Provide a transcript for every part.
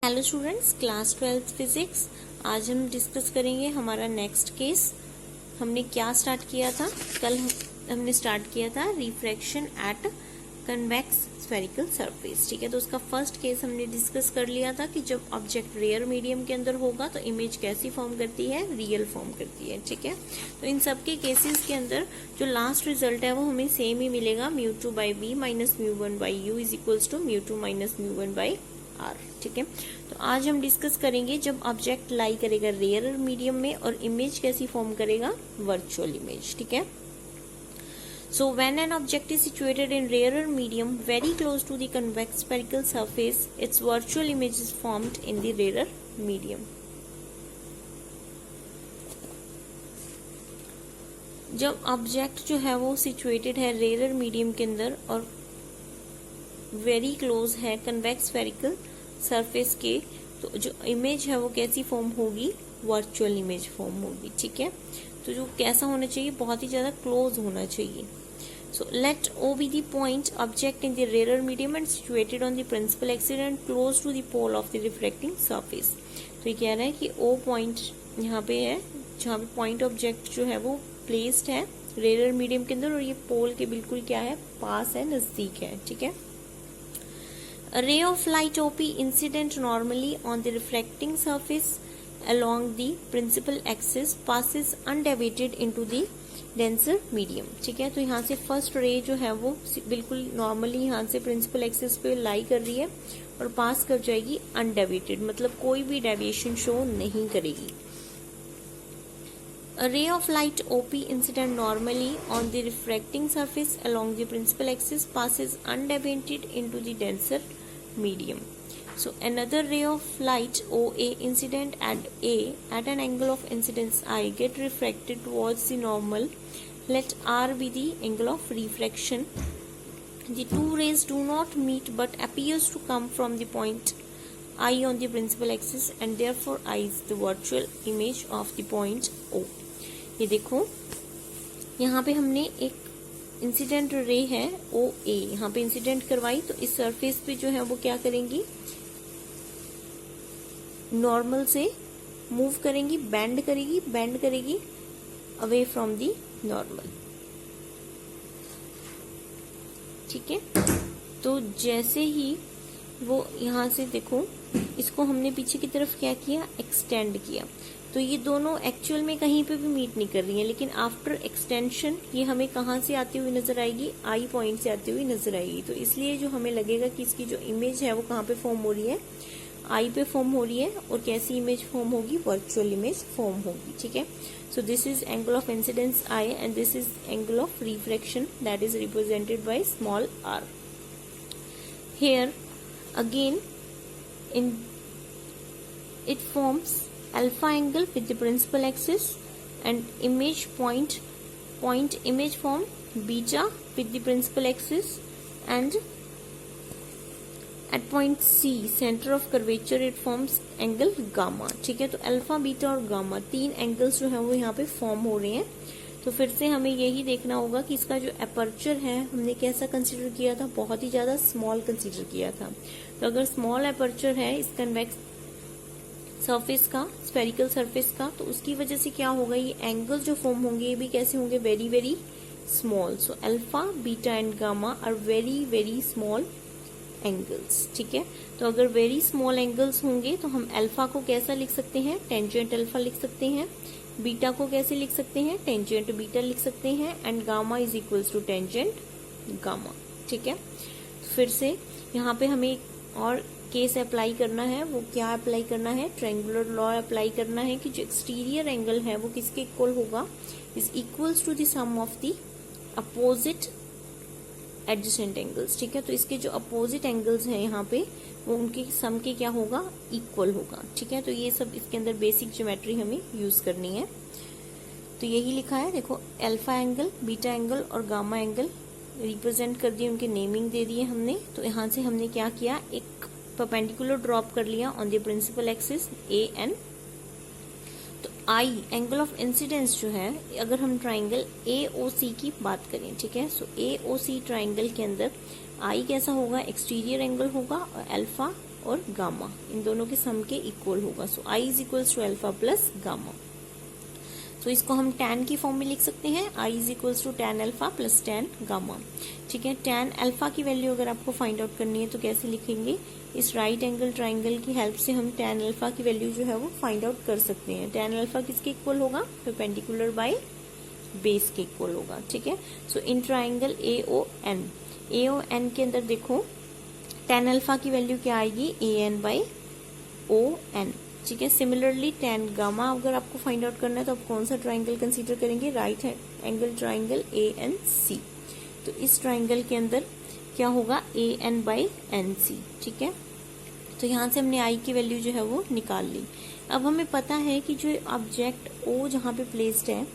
Hello students, class 12 physics. आज हम discuss करेंगे हमारा नेक्स्ट केस। हमने क्या स्टार्ट किया था कल? हमने स्टार्ट किया था refraction at convex spherical surface. ठीक है, तो उसका फर्स्ट केस हमने डिस्कस कर लिया था कि जब ऑब्जेक्ट रेयर मीडियम के अंदर होगा तो इमेज कैसी फॉर्म करती है, रियल फॉर्म करती है। ठीक है, तो इन सबके केसेस के अंदर जो लास्ट रिजल्ट है वो हमें सेम ही मिलेगा, μ2 by v minus μ1 by u is equals to μ2 minus μ1 by r। ठीक है, तो आज हम डिस्कस करेंगे जब ऑब्जेक्ट लाई करेगा रेयर मीडियम में और इमेज कैसी फॉर्म करेगा, वर्चुअल इमेज। ठीक है, so when an object is situated in rarer medium very close to the convex spherical surface, its virtual image is formed in the rarer medium। जब object जो है वो सिचुएटेड है rare medium के अंदर और वेरी क्लोज है convex spherical surface के, तो जो इमेज है वो कैसी फॉर्म होगी, वर्चुअल इमेज फॉर्म होगी। ठीक है, तो जो कैसा होना चाहिए, बहुत ही ज्यादा क्लोज होना चाहिए। So let O be the point object in the rarer medium and situated on the principal axis and close to the pole of the refracting surface। तो ये कह रहा है कि O पॉइंट यहाँ पे है जहाँ पे पॉइंट ऑब्जेक्ट जो है वो प्लेस्ड है रेयर मीडियम के अंदर और ये पोल के बिल्कुल क्या है, पास है, नजदीक है। ठीक है, a ray of light OP incident normally on the refracting surface along the principal axis passes undeviated into the denser medium। ठीक है, तो यहाँ से फर्स्ट रे जो है वो बिल्कुल नॉर्मली यहाँ से प्रिंसिपल एक्सिस पे लाई कर रही है और पास कर जाएगी अनडेविएटेड, मतलब कोई भी डेविएशन शो नहीं करेगी। A ray of light OP incident normally on the refracting surface along the principal axis passes undeviated into the denser medium। So another ray of light OA incident at A at an angle of incidence I get refracted towards the normal. Let R be the angle of refraction. The two rays do not meet but appears to come from the point I on the principal axis and therefore I is the virtual image of the point O। ये देखो, यहाँ पे हमने एक incident ray है ओ ए यहाँ पे incident करवाई, तो इस सरफेस पे जो है वो क्या करेंगी, नॉर्मल से मूव करेंगी, बेंड करेगी अवे फ्रॉम दी नॉर्मल। ठीक है, तो जैसे ही वो यहाँ से देखो, इसको हमने पीछे की तरफ क्या किया, एक्सटेंड किया, तो ये दोनों एक्चुअल में कहीं पे भी मीट नहीं कर रही हैं, लेकिन आफ्टर एक्सटेंशन ये हमें कहाँ से आती हुई नजर आएगी, आई पॉइंट से आती हुई नजर आएगी। तो इसलिए जो हमें लगेगा कि इसकी जो इमेज है वो कहाँ पे फॉर्म हो रही है, आई पे फॉर्म हो रही है, और कैसी इमेज फॉर्म होगी, वर्चुअल इमेज फॉर्म होगी। ठीक है, so this is angle of incidence I and this is angle of refraction that is represented by small r. Here again in it forms alpha angle with the principal axis and image point image form beta with the principal axis and at point C center of curvature it forms angle gamma। ठीक है, तो alpha, beta और gamma तीन angles जो है वो यहाँ पे फॉर्म हो रहे हैं। तो फिर से हमें यही देखना होगा कि इसका जो अपर्चर है हमने कैसा कंसीडर किया था, बहुत ही ज्यादा स्मॉल कंसीडर किया था। तो अगर स्मॉल अपर्चर है इस कन्वेक्स सरफेस का, स्फेरिकल सरफेस का, तो उसकी वजह से क्या होगा, ये एंगल जो फॉर्म होंगे ये भी कैसे होंगे, very very small. So alpha, beta and gamma are very very small angles. ठीक है, तो अगर वेरी स्मॉल एंगल्स होंगे तो हम अल्फा को कैसा लिख सकते हैं, टेंजेंट अल्फा लिख सकते हैं, बीटा को कैसे लिख सकते हैं, टेंजेंट बीटा लिख सकते हैं, and gamma is equals to tangent gamma. ठीक है, फिर से यहाँ पे हमें एक और केस अप्लाई करना है, वो क्या अप्लाई करना है, ट्रायंगुलर लॉ अप्लाई करना है कि जो एक्सटीरियर एंगल है वो किसके इक्वल होगा, is equals to the sum of the opposite adjacent angles. ठीक है, तो इसके जो अपोजिट एंगल्स हैं यहाँ पे वो उनके सम के क्या होगा, इक्वल होगा। ठीक है, तो ये सब इसके अंदर बेसिक ज्योमेट्री हमें यूज करनी है। तो यही लिखा है, देखो अल्फा एंगल, बीटा एंगल और गामा एंगल रिप्रेजेंट कर दिए, उनके नेमिंग दे दिए हमने। तो यहाँ से हमने क्या किया, एक परपेंडिकुलर ड्रॉप कर लिया on the principal axis A N. तो आई एंगल ऑफ इंसिडेंस जो है, अगर हम ट्राइंगल AOC की बात करें, ठीक है, सो AOC ट्राइंगल के अंदर आई कैसा होगा, एक्सटीरियर एंगल होगा और अल्फा और गामा इन दोनों के सम के इक्वल होगा। So I is equals to alpha plus gamma. तो इसको हम tan की फॉर्म में लिख सकते हैं, I is equals to tan alpha plus tan gamma. ठीक है, tan अल्फा की वैल्यू अगर आपको फाइंड आउट करनी है तो कैसे लिखेंगे, इस राइट एंगल ट्राइंगल की हेल्प से हम tan अल्फा की वैल्यू जो है वो फाइंड आउट कर सकते हैं। tan अल्फा किसके इक्वल होगा, परपेंडिकुलर बाय बेस के इक्वल होगा। ठीक है, सो इन ट्राइंगल AON, AON के अंदर देखो tan अल्फा की वैल्यू क्या आएगी, AN बाई ON। ठीक है, सिमिलरली tan गामा अगर आपको फाइंड आउट करना है तो आप कौन सा ट्राइंगल कंसीडर करेंगे, राइट एंगल ट्राइंगल ANC। तो इस ट्राइंगल के अंदर क्या होगा, AN बाई NC। ठीक है, तो यहां से हमने आई की वैल्यू जो है वो निकाल ली। अब हमें पता है कि जो ऑब्जेक्ट O जहां पे प्लेस्ड है,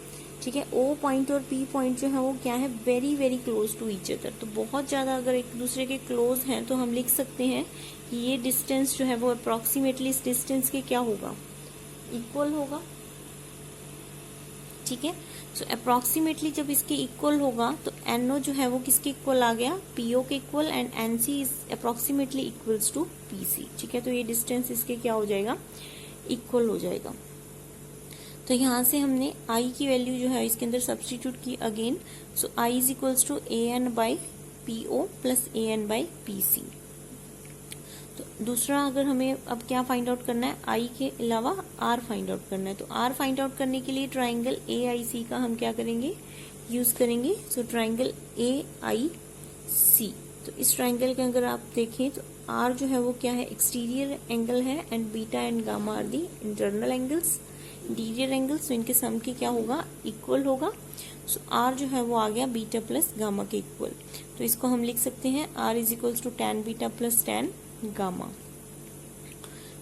ठीक है, O पॉइंट और P पॉइंट जो है वो क्या है, very very close to each other. तो बहुत ज्यादा अगर एक दूसरे के क्लोज हैं तो हम लिख सकते हैं कि ये डिस्टेंस जो है वो अप्रोक्सीमेटली इस डिस्टेंस के क्या होगा, इक्वल होगा। ठीक है, सो अप्रोक्सीमेटली जब इसके इक्वल होगा तो NO जो है वो किसके इक्वल आ गया, PO के equal, and NC is approximately equals to PC। ठीक है, तो ये डिस्टेंस इसके क्या हो जाएगा, इक्वल हो जाएगा। तो यहां से हमने I की वैल्यू जो है इसके अंदर सब्स्टिट्यूट की again. So I is equals to AN by PO plus AN by PC। तो दूसरा अगर हमें अब क्या फाइंड आउट करना है, I के अलावा R फाइंड आउट करना है। तो R फाइंड आउट करने के लिए ट्राइंगल AIC का हम क्या करेंगे, यूज करेंगे। सो ट्राइंगल AIC, तो इस ट्राइंगल के अगर आप देखें तो R जो है वो क्या है, एक्सटीरियर एंगल है, and beta and gamma are the internal angles, interior angles. तो इनके सम के क्या होगा, इक्वल होगा। सो R जो है वो आ गया बीटा प्लस गामा के इक्वल। तो इसको हम लिख सकते हैं R is equals to tan beta plus tan gamma.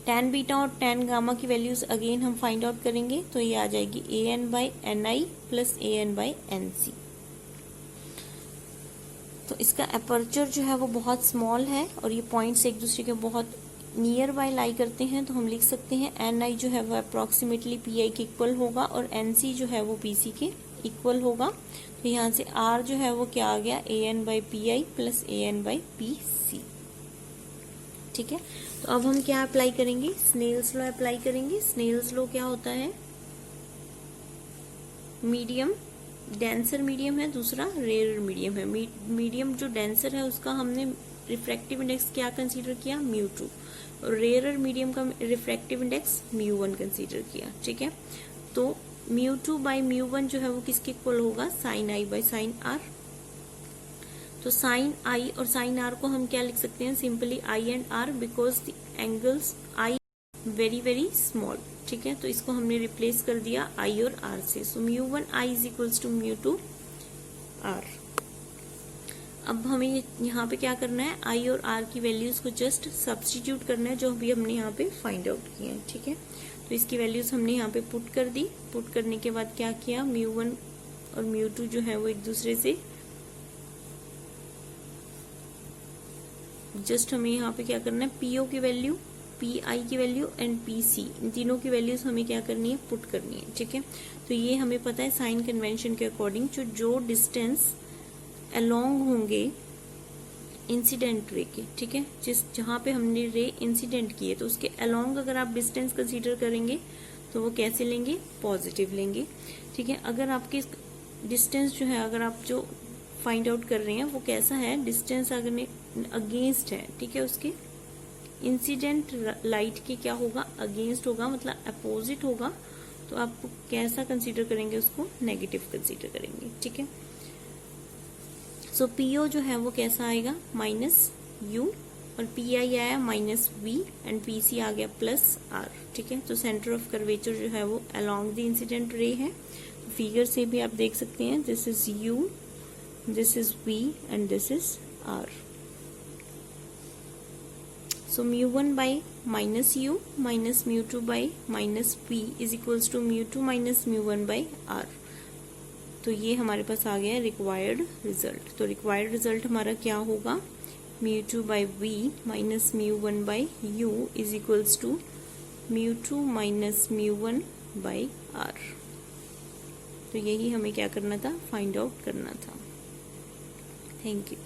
tan beta और tan गामा की वैल्यूज अगेन हम फाइंड आउट करेंगे, तो ये आ जाएगी AN by NI plus AN by NC। तो इसका अपर्चर जो है वो बहुत स्मॉल है और ये पॉइंट्स एक दूसरे के बहुत नियर बाय लाई करते हैं। तो हम लिख सकते हैं NI जो है वो अप्रोक्सीमेटली PI के इक्वल होगा और NC जो है वो PC के इक्वल होगा। तो यहाँ से R जो है वो क्या आ गया, AN by PI plus AN by PC। ठीक है, तो अब हम क्या अप्लाई करेंगे, स्नेल्स लॉ अप्लाई करेंगे। स्नेल्स लॉ क्या होता है, मीडियम डेंसर मीडियम है, दूसरा रेयर मीडियम है। मीडियम जो डेंसर है उसका हमने रिफ्रैक्टिव इंडेक्स क्या कंसीडर किया, μ2, और रेयरर मीडियम का रिफ्रैक्टिव इंडेक्स μ1 कंसीडर किया। ठीक है, तो μ2 बाई μ1 जो है वो किसके इक्वल होगा, sine I by sine R। तो साइन I और साइन R को हम क्या लिख सकते हैं, simply I and R, because the angles I very very small. ठीक है, तो इसको हमने रिप्लेस कर दिया I और R से। So μ1 I is equals to μ2 R। अब हमें यहाँ पे क्या करना है, I और R की वैल्यूज को जस्ट सब्स्टिट्यूट करना है जो अभी हमने यहाँ पे फाइंड आउट किए हैं। ठीक है, तो इसकी वैल्यूज हमने यहाँ पे पुट कर दी। पुट करने के बाद क्या किया, μ1 और μ2 जो है वो एक दूसरे से जस्ट हमें यहाँ पे क्या करना है, PO की वैल्यू, PI की वैल्यू एंड PC, इन तीनों की वैल्यूज हमें क्या करनी है, पुट करनी है। ठीक है, तो ये हमें पता है साइन कन्वेंशन के अकॉर्डिंग जो डिस्टेंस अलोंग होंगे इंसिडेंट रे के, ठीक है, जहां पे हमने रे इंसिडेंट किए तो उसके अलोंग अगर आप डिस्टेंस कंसीडर करेंगे तो वो कैसे लेंगे, पॉजिटिव लेंगे। ठीक है, अगर आपके डिस्टेंस जो है, अगर आप जो फाइंड आउट कर रहे हैं वो कैसा है, डिस्टेंस अगर अगेंस्ट है, ठीक है, उसके इंसिडेंट लाइट के क्या होगा, अगेंस्ट होगा, मतलब अपोजिट होगा, तो आप कैसा कंसीडर करेंगे, उसको नेगेटिव कंसीडर करेंगे। ठीक है, सो PO जो है वो कैसा आएगा, -U, और PI आया -V, एंड PC आ गया +R। ठीक है, तो सेंटर ऑफ कर्वेचर जो है वो अलोंग द इंसिडेंट रे है। तो फिगर से भी आप देख सकते हैं, this is U, this is V and this is R। So μ1 by -U minus μ2 by -V is equals to μ2 minus μ1 by R। तो ये हमारे पास आ गया है रिक्वायर्ड रिजल्ट। तो रिक्वायर्ड रिजल्ट हमारा क्या होगा, μ2 by V minus μ1 by U is equals to μ2 minus μ1 by R। तो यही हमें क्या करना था, फाइंड आउट करना था। Thank you.